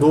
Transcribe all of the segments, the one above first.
2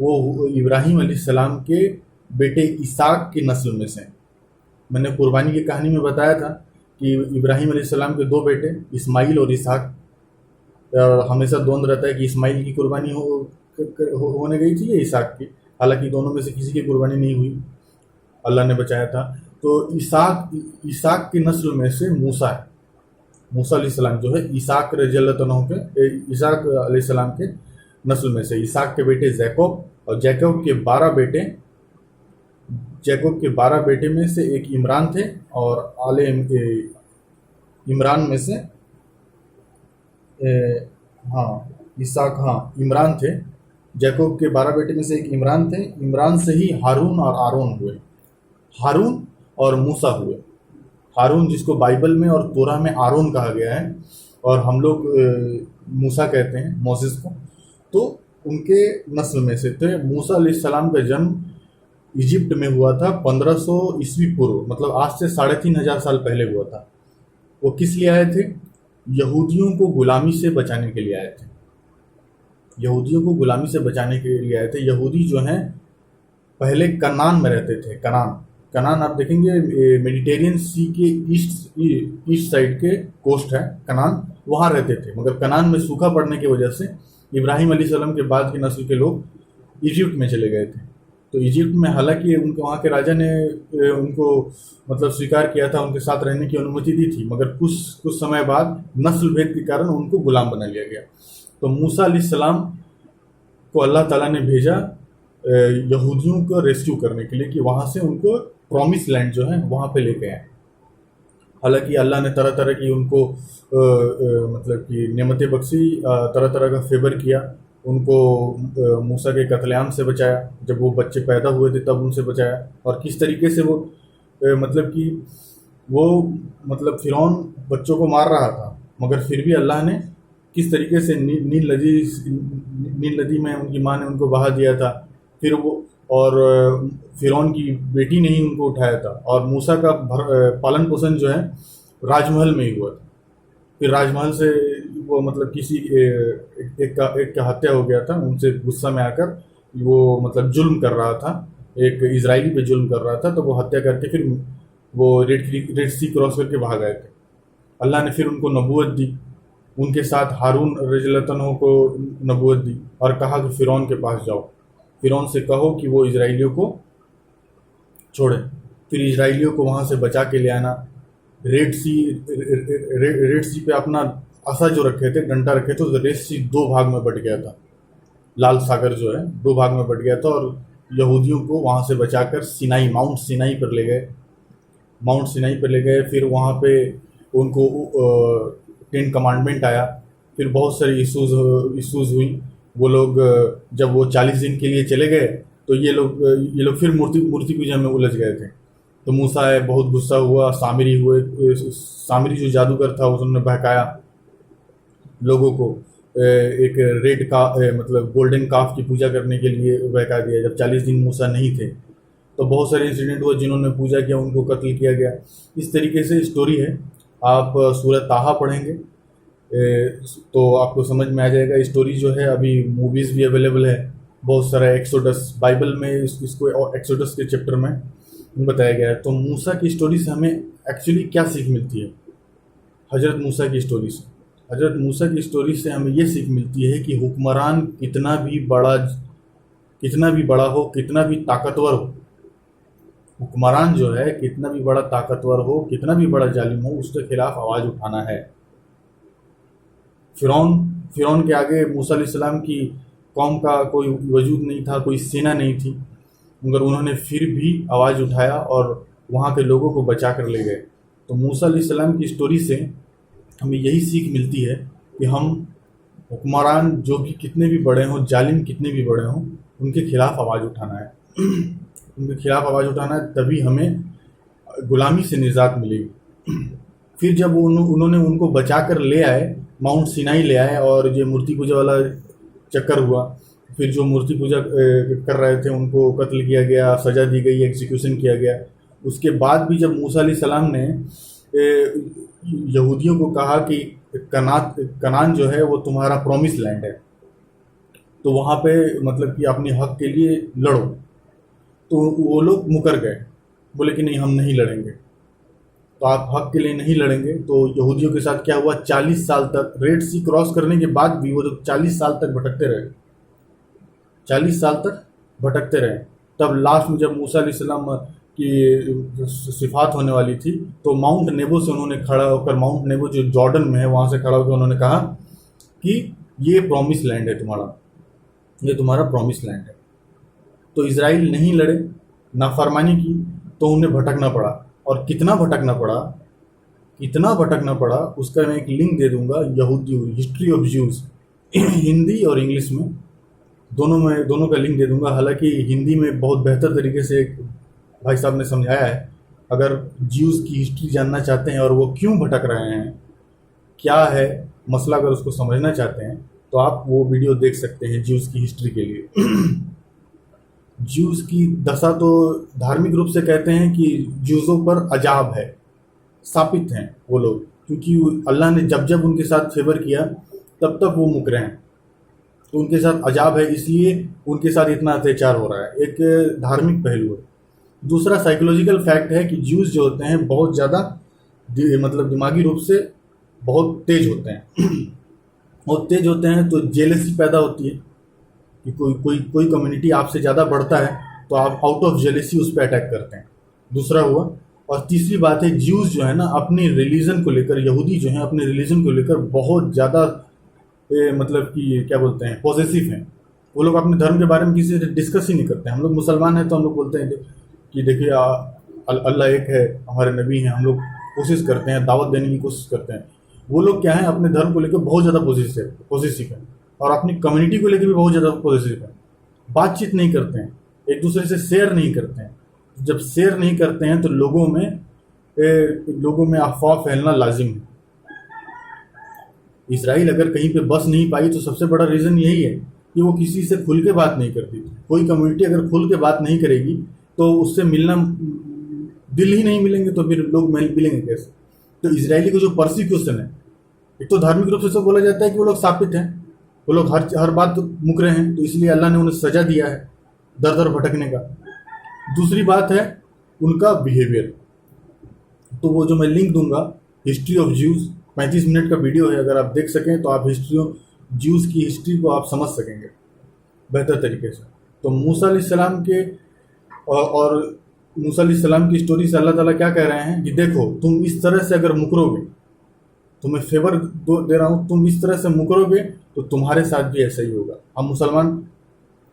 وہ ابراہیم علیہ السلام کے بیٹے اسحاق کی نسل میں سے. میں نے قربانی کی کہانی میں بتایا تھا کہ ابراہیم علیہ السلام کے 2 بیٹے اسماعیل اور اسحاق. ہمیشہ دوند رہتا ہے کہ اسماعیل کی قربانی ہونے گئی تھی یا اسحاق کی، حالانکہ دونوں میں سے کسی کی قربانی نہیں ہوئی، اللہ نے بچایا تھا. تو اسحاق کی نسل میں سے موسیٰ ہے. موسیٰ علیہ السلام جو ہے اسحاق رضی اللہ عنہ کے، اسحاق علیہ السلام کے نسل میں سے. اسحاق کے بیٹے یعقوب، اور یعقوب کے 12 بیٹے میں سے ایک عمران تھے، اور آل عمران میں سے عمران تھے. یعقوب کے 12 بیٹے میں سے ایک عمران تھے. عمران سے ہی ہارون اور آرون ہوئے. ہارون اور موسیٰ ہوئے. ہارون جس کو بائبل میں اور تورا میں آرون کہا گیا ہے، اور ہم لوگ موسیٰ کہتے ہیں، موسیس کو. تو ان کے نسل میں سے تھے. موسیٰ علیہ السلام کا جنم ایجپٹ میں ہوا تھا 1500 عیسوی پورو، مطلب آج سے 3500 سال پہلے ہوا تھا. وہ کس لیے آئے تھے؟ یہودیوں کو غلامی سے بچانے کے لیے آئے تھے. یہودیوں کو غلامی سے بچانے کے لیے آئے تھے. یہودی جو ہیں پہلے کنعان میں رہتے تھے. کنعان آپ دیکھیں گے میڈیٹیرین سی کے ایسٹ سائڈ کے کوسٹ ہے کنعان، وہاں رہتے تھے. مگر کنعان میں سوکھا پڑنے کی وجہ سے ابراہیم علیہ السلام کے بعد کی نسل کے لوگ ایجپٹ میں چلے گئے تھے. تو ایجپٹ میں حالانکہ ان کے وہاں کے راجا نے ان کو مطلب سویکار کیا تھا، ان کے ساتھ رہنے کی انومتی دی تھی، مگر کچھ سمے بعد نسل بھید کے کارن ان کو غلام بنا لیا گیا. تو موسیٰ علیہ السلام کو اللہ تعالیٰ نے بھیجا یہودیوں کو ریسکیو کرنے کے لیے، کہ وہاں سے ان کو پرومس لینڈ جو ہے وہاں پہ لے کے آئے. حالانکہ اللہ نے طرح طرح کی ان کو مطلب کہ نعمتیں بخشی، طرح طرح کا فیور کیا. ان کو موسیٰ کے قتل عام سے بچایا، جب وہ بچے پیدا ہوئے تھے تب ان سے بچایا. اور کس طریقے سے وہ مطلب فرعون بچوں کو مار رہا تھا، مگر پھر بھی اللہ نے کس طریقے سے نیل ندی میں ان کی ماں نے ان کو بہا دیا تھا. پھر وہ اور فرعون کی بیٹی نے ہی ان کو اٹھایا تھا. اور موسیٰ کا پالن پوشن جو ہے راج محل میں ہی ہوا تھا. پھر راج محل سے وہ مطلب کسی ایک کا ہتیا ہو گیا تھا. ان سے غصہ میں آ کر وہ مطلب ظلم کر رہا تھا، ایک اسرائیلی پہ ظلم کر رہا تھا، تو وہ ہتیا کر کے پھر وہ ریڈ سی کراس کر کے بھاگ گئے تھے. اللہ نے پھر ان کو نبوت دی. ان کے ساتھ ہارون رضی اللہ عنہ کو نبوت دی اور کہا کہ فرعون کے پاس جاؤ، فرعون سے کہو کہ وہ اسرائیلیوں کو چھوڑے. پھر اسرائیلیوں کو وہاں سے بچا کے لے آنا. ریڈ سی پہ اپنا عصا جو رکھے تھے، ڈنڈا رکھے تھے، تو ریڈ سی 2 بھاگ میں بٹ گیا تھا. لال ساگر جو ہے 2 بھاگ میں بٹ گیا تھا، اور یہودیوں کو وہاں سے بچا کر ماؤنٹ سینائی پر لے گئے. پھر وہاں پہ ان کو 10 کمانڈمنٹ آیا. پھر بہت ساری ایشوز ہوئی. وہ لوگ جب وہ 40 دن کے لیے چلے گئے تو یہ لوگ پھر مورتی پوجا میں الجھ گئے تھے. تو موسیٰ بہت غصہ ہوا. سامری جو جادوگر تھا اس نے بہکایا لوگوں کو، ایک ریڈ کا مطلب گولڈن کاف کی پوجا کرنے کے لیے بہکا دیا. جب 40 دن موسیٰ نہیں تھے تو بہت سارے انسیڈنٹ ہوئے، جنہوں نے پوجا کیا ان کو قتل کیا گیا. اس طریقے سے اسٹوری ہے. آپ سورہ طٰہٰ پڑھیں گے تو آپ کو سمجھ میں آ جائے گا. اسٹوری جو ہے ابھی موویز بھی اویلیبل ہے. بہت سارا ایکسوڈس بائبل میں اس کو ایکسوڈس کے چیپٹر میں بتایا گیا ہے. تو موسیٰ کی اسٹوری سے ہمیں ایکچولی کیا سیکھ ملتی ہے؟ حضرت موسیٰ کی اسٹوری سے ہمیں یہ سیکھ ملتی ہے کہ حکمران کتنا بھی بڑا ہو، کتنا بھی طاقتور ہو، حکمران جو ہے کتنا بھی بڑا طاقتور ہو، کتنا بھی بڑا ظالم ہو، اس کے خلاف آواز اٹھانا ہے. فرعون کے آگے موسیٰ علیہ السلام کی قوم کا کوئی وجود نہیں تھا، کوئی سینہ نہیں تھی، مگر انہوں نے پھر بھی آواز اٹھایا اور وہاں کے لوگوں کو بچا کر لے گئے. تو موسیٰ علیہ السلام کی اسٹوری سے ہمیں یہی سیکھ ملتی ہے کہ ہم حکمران جو بھی کتنے بھی بڑے ہوں، ظالم کتنے بھی بڑے ہوں، ان کے خلاف آواز اٹھانا ہے. تبھی ہمیں غلامی سے نجات ملے گی. پھر جب انہوں نے ان کو بچا کر لے آئے، ماؤنٹ سینائی لے آئے، اور یہ مورتی پوجا والا چکر ہوا. پھر جو مورتی پوجا کر رہے تھے ان کو قتل کیا گیا، سزا دی گئی، ایگزیکیوشن کیا گیا. اس کے بعد بھی جب موسیٰ علیہ السلام نے یہودیوں کو کہا کہ کنعان جو ہے وہ تمہارا پرومس لینڈ ہے، تو وہاں پہ مطلب کہ اپنے حق کے لیے لڑو. تو وہ لوگ مکر گئے, بولے کہ نہیں ہم نہیں لڑیں گے. تو آپ حق کے لیے نہیں لڑیں گے. تو یہودیوں کے ساتھ کیا ہوا, 40 سال تک ریڈ سی کراس کرنے کے بعد بھی وہ 40 سال تک بھٹکتے رہے, 40 سال تک بھٹکتے رہے. تب لاسٹ میں جب موسیٰ علیہ السلام کی صفات ہونے والی تھی تو ماؤنٹ نیبو سے انہوں نے کھڑا ہو کر, ماؤنٹ نیبو جو جارڈن میں ہے وہاں سے کھڑا ہو کر انہوں نے کہا کہ یہ پرومس لینڈ ہے تمہارا, یہ تمہارا پرومس لینڈ ہے. تو اسرائیل نہیں لڑے, نافرمانی کی, تو انہیں بھٹکنا پڑا. اور کتنا بھٹکنا پڑا, اتنا بھٹکنا پڑا, اس کا میں ایک لنک دے دوں گا, یہودی ہسٹری آف جیوز, ہندی اور انگلش میں دونوں کا لنک دے دوں گا. حالانکہ ہندی میں بہت بہتر طریقے سے ایک بھائی صاحب نے سمجھایا ہے. اگر جیوز کی ہسٹری جاننا چاہتے ہیں اور وہ کیوں بھٹک رہے ہیں, کیا ہے مسئلہ, اگر اس کو سمجھنا چاہتے ہیں تو آپ وہ ویڈیو دیکھ سکتے ہیں جیوز کی ہسٹری کے لیے. جیوز کی دشا تو دھارمک روپ سے کہتے ہیں کہ جیوزوں پر عذاب ہے, ثابت ہیں وہ لوگ, کیونکہ اللہ نے جب جب ان کے ساتھ فیور کیا تب تک وہ مکرے ہیں, تو ان کے ساتھ عذاب ہے, اس لیے ان کے ساتھ اتنا اتیاچار ہو رہا ہے. ایک دھارمک پہلو ہے. دوسرا سائیکولوجیکل فیکٹ ہے کہ جیوز جو ہوتے ہیں بہت زیادہ مطلب دماغی روپ سے بہت تیز ہوتے ہیں, بہت تیز ہوتے ہیں. تو جیلسی پیدا ہوتی ہے کہ کوئی کمیونٹی آپ سے زیادہ بڑھتا ہے تو آپ آؤٹ آف جیلسی اس پہ اٹیک کرتے ہیں. دوسرا ہوا. اور تیسری بات ہے, جیوز جو ہے نا اپنی ریلیجن کو لے کر, یہودی جو ہیں اپنے ریلیجن کو لے کر بہت زیادہ مطلب کہ کیا بولتے ہیں, پوزیسو ہیں. وہ لوگ اپنے دھرم کے بارے میں کسی سے ڈسکس ہی نہیں کرتے. ہم لوگ مسلمان ہیں تو ہم لوگ بولتے ہیں کہ دیکھیے اللہ ایک ہے, ہمارے نبی ہیں, ہم لوگ کوشش کرتے ہیں, دعوت دینے کی کوشش کرتے ہیں. وہ لوگ کیا ہیں, اپنے دھرم کو لے کر بہت زیادہ پوزیسو ہیں, اور اپنی کمیونٹی کو لے کے بھی بہت زیادہ پوزیسو ہیں. بات چیت نہیں کرتے ہیں, ایک دوسرے سے شیئر نہیں کرتے ہیں. جب شیئر نہیں کرتے ہیں تو لوگوں میں افواہ پھیلنا لازم ہے. اسرائیل اگر کہیں پہ بس نہیں پائی تو سب سے بڑا ریزن یہی ہے کہ وہ کسی سے کھل کے بات نہیں کرتی. کوئی کمیونٹی اگر کھل کے بات نہیں کرے گی تو اس سے ملنا دل ہی نہیں ملیں گے, تو پھر لوگ ملیں گے کیسے. تو اسرائیلی کو جو پرسیکیوشن ہے, ایک تو دھارمک روپ سے سب بولا جاتا ہے کہ وہ لوگ ثابت ہیں, وہ لوگ ہر بات مکرے ہیں, تو اس لیے اللہ نے انہیں سزا دیا ہے در در بھٹکنے کا. دوسری بات ہے ان کا بیہیویئر. تو وہ جو میں لنک دوں گا, ہسٹری آف جیوز, 35 منٹ کا ویڈیو ہے, اگر آپ دیکھ سکیں تو آپ ہسٹری آف جیوز کی ہسٹری کو آپ سمجھ سکیں گے بہتر طریقے سے. تو موسیٰ علیہ السلام کے اور موسیٰ علیہ السلام کی اسٹوری سے اللہ تعالیٰ کیا کہہ رہے ہیں کہ دیکھو تم اس طرح سے اگر مکرو گے, تمہیں فیور دے رہا ہوں, تم اس طرح سے مکرو گے تو تمہارے ساتھ بھی ایسا ہی ہوگا. ہم مسلمان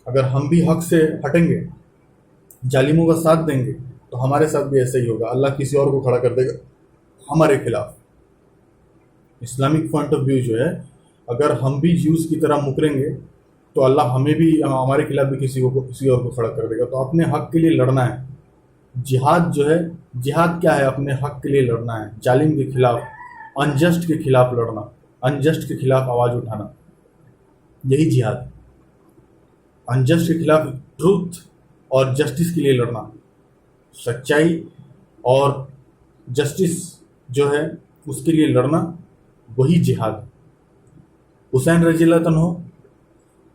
اگر ہم بھی حق سے ہٹیں گے, ظالموں کا ساتھ دیں گے, تو ہمارے ساتھ بھی ایسا ہی ہوگا. اللہ کسی اور کو کھڑا کر دے گا ہمارے خلاف. اسلامک پوائنٹ آف ویو جو ہے, اگر ہم بھی جیوز کی طرح مکریں گے تو اللہ ہمیں بھی, ہمارے خلاف بھی کسی اور کو کھڑا کر دے گا. تو اپنے حق کے لیے لڑنا ہے. جہاد جو ہے, جہاد کیا ہے, اپنے حق کے لیے لڑنا ہے, ظالم کے خلاف, انجسٹ کے خلاف لڑنا, انجسٹ کے خلاف آواز اٹھانا, یہی جہاد. انجسٹ کے خلاف ٹروتھ اور جسٹس کے لیے لڑنا, سچائی اور جسٹس جو ہے اس کے لیے لڑنا, وہی جہاد. حسین رضی اللہ عنہ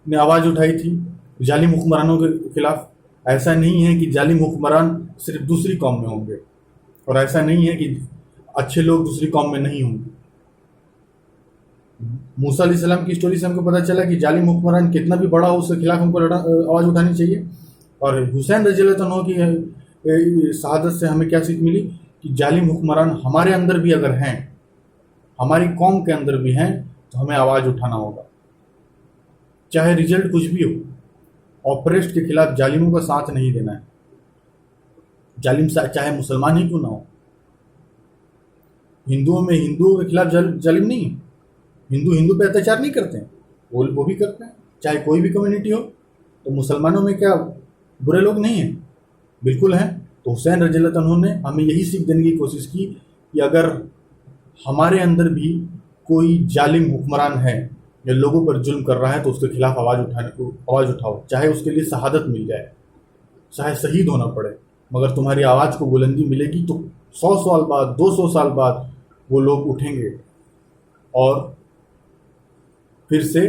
نے آواز اٹھائی تھی ظالم حکمرانوں کے خلاف. ایسا نہیں ہے کہ ظالم حکمران صرف دوسری قوم میں ہوں گے, اور ایسا نہیں ہے کہ اچھے لوگ دوسری قوم میں نہیں ہوں گے. موسیٰ علیہ السلام کی اسٹوری سے ہم کو پتہ چلا کہ ظالم حکمران کتنا بھی بڑا ہو اس کے خلاف ہم کو آواز اٹھانی چاہیے. اور حسین رضی اللہ عنہ کی شہادت سے ہمیں کیا سیکھ ملی کہ ظالم حکمران ہمارے اندر بھی اگر ہیں, ہماری قوم کے اندر بھی ہیں, تو ہمیں آواز اٹھانا ہوگا, چاہے ریزلٹ کچھ بھی ہو. آپریسٹ کے خلاف ظالموں کا ساتھ نہیں دینا ہے, ظالم چاہے مسلمان ہی کیوں نہ ہو. ہندوؤں کے خلاف ظالم نہیں ہے, ہندو پہ اتیاچار نہیں کرتے ہیں, وہ بھی کرتے ہیں, چاہے کوئی بھی کمیونٹی ہو. تو مسلمانوں میں کیا برے لوگ نہیں ہیں؟ بالکل ہیں. تو حسین رضی اللہ عنہ نے ہمیں یہی سیکھ دینے کی کوشش کی کہ اگر ہمارے اندر بھی کوئی ظالم حکمران ہے یا لوگوں پر ظلم کر رہا ہے تو اس کے خلاف آواز اٹھاؤ, چاہے اس کے لیے شہادت مل جائے, چاہے شہید ہونا پڑے, مگر تمہاری آواز کو بلندی ملے گی تو 100 سال بعد, 200 سال بعد وہ لوگ اٹھیں گے اور پھر سے